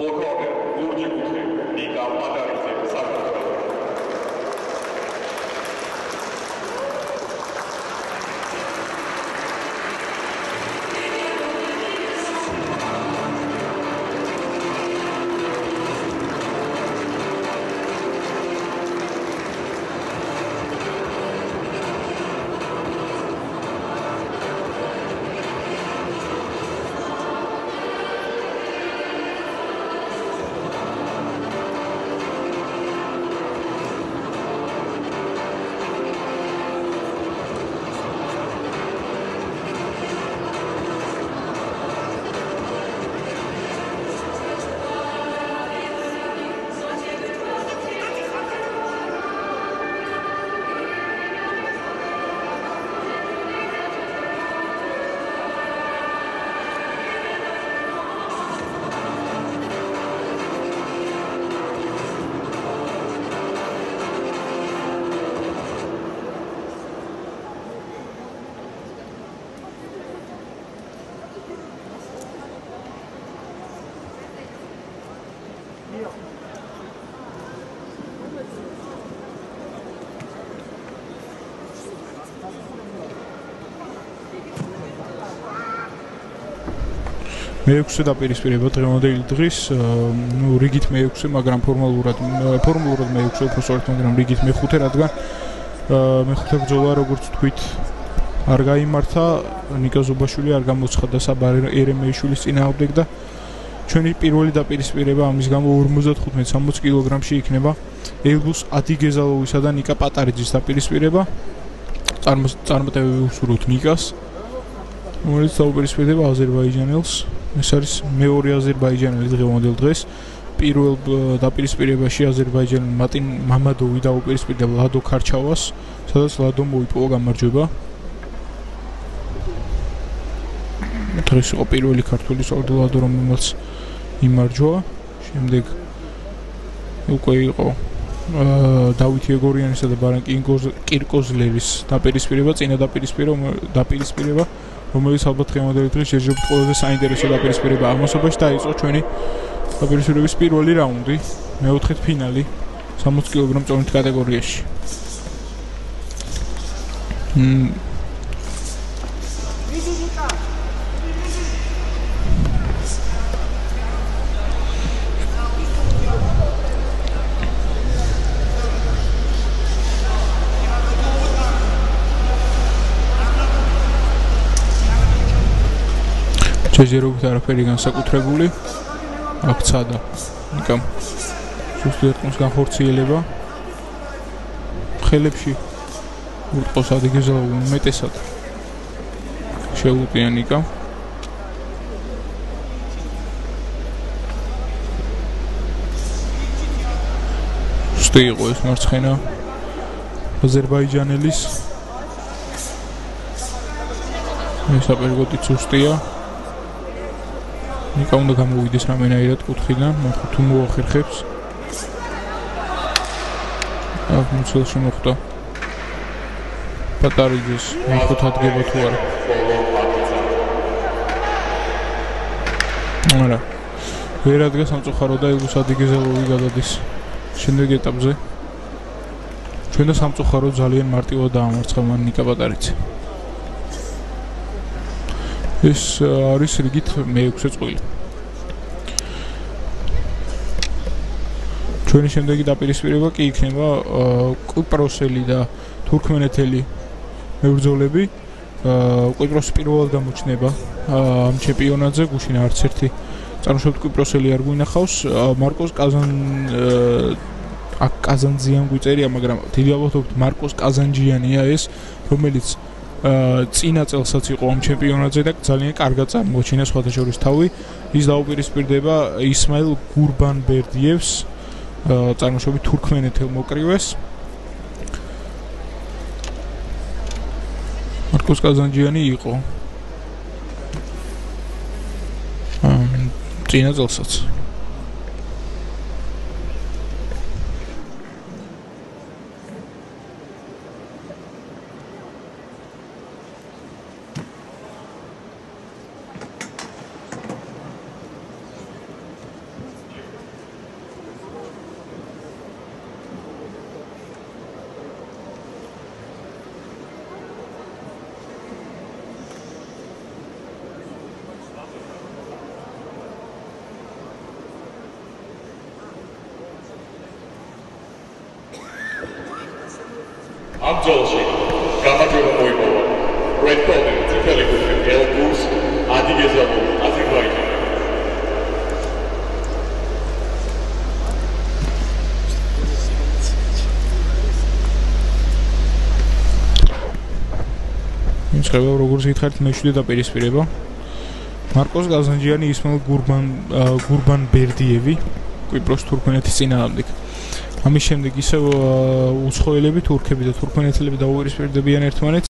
მოქალაქე ლურჯი კუთხე ნიკა პატარიძე საქართველოს მე-6 დაპირისპირება დღევანდელი დღის, ნუ რიგით მე-6, მაგრამ ფორმალურად მე-6 უფრო სწორედ, მაგრამ რიგით მე-5, რადგან მე-5 ბრძოლა, როგორც თქვით, არ გაიმართა, ნიკა ზუბაშვილი არ გამოცხადდა საბა ერემეიშვილის წინააღმდეგ და ჩვენი პირველი დაპირისპირება ამის გამო 55-60 კილოგრამში იქნება ელბუს ადიგეზალოვისა და ნიკა პატარიძის დაპირისპირება. წარმატებები ვუსურვოთ ნიკას, რომელიც დაუპირისპირდება აზერბაიჯანელს. ეს არის მეორე აზერბაიჯანელი დღევანდელ დღეს. პირველ დაპირისპირებაში აზერბაიჯანელი მატინ მამადოვი დაუპირისპირდა ლადო ქარჩავას, სადაც ლადო მოიპოვა გამარჯვება. დღეს იყო პირველი ქართული სოლდატო, რომელმაც იმარჯვა. შემდეგ უკვე იყო დავით ეგორიანისა და ბარან კირკოზლევის დაპირისპირება, წინა დაპირისპირება, რომელიც ალბათ დღევანდელი დღის ჯერჯერობით ყველაზე საინტერესო დაპირისპირება აღმოსობაში დაიწყო ჩვენი დაპირისპირების პირველი რაუნდი, მეოთხედ ფინალი 60 კილოგრამ წონით კატეგორიაში. შეჯერობით არაფერი განსაკუთრებული აქ ცადა ნიკამ ზუსტად ყავს განხორციელება ხელებში უტყოს ადიგეზალოვი უმეტესად შეუპია ნიკამ ზუსტი იყო ეს მარცხენა აზერბაიჯანელის ეს აპერგოტი ზუსტია ნიკა უნდა გამოვიდეს რამენაირად კუთხიდან, მაგრამ თუ მოახერხებს. აქ მოცილში მოხდა. პატარიძეს მეხოთ ადგება თუ არა. არა. ვერ ადგა სამწუხარო და ელბუს ადიგეზალოვი გადადის შემდეგ ეტაპზე. ჩვენ და სამწუხარო ძალიან მარტივად დაამარცხა მან ნიკა პატარიძე. ეს არის რიგით მე-6 წყვილი. ჩვენი შემდეგი დაპირისპირება კი იქნება კვიპროსელი და თურქმენეთელი მებრძოლები. კვიპროსი პირველად გამოჩნდება ამ ჩემპიონატზე, გუშინ არც ერთი წარმოშობით კვიპროსელი არ გვინახავს. მარკოს კაზანძიან გვიწერია, მაგრამ დიდი ალბათობით მარკოს კაზანჯიანია ეს, რომელიც წინა წელსაც იყო ამ ჩემპიონატზე და ძალიან კარგად წარმოაჩინა სხვათა შორის თავი. ის დაუპირისპირდება ისმაილ გურბანბერდიევს, წარმოშობით თურქმენეთელ მოკრივეს. მარკოს კაზანჯიანი იყო წინა წელსაც. ამ ბრძოლაში გამარჯვება მოიპოვა Red Corner წითელი გუნდი Elbrus Adigezabul Აზერბაიჯანი. შეიძლება როგორც გითხარით მე-7 დაპირისპირება მარკოს გაზანჯიანი ისმაილ გურბანბერდიევი კვიპროს თურქმენეთის წინააღმდეგ. ამის შემდეგ ისევ უცხოელები თურქები და თურქმენეთელები დაუპირისპირდებიან ერთმანეთს.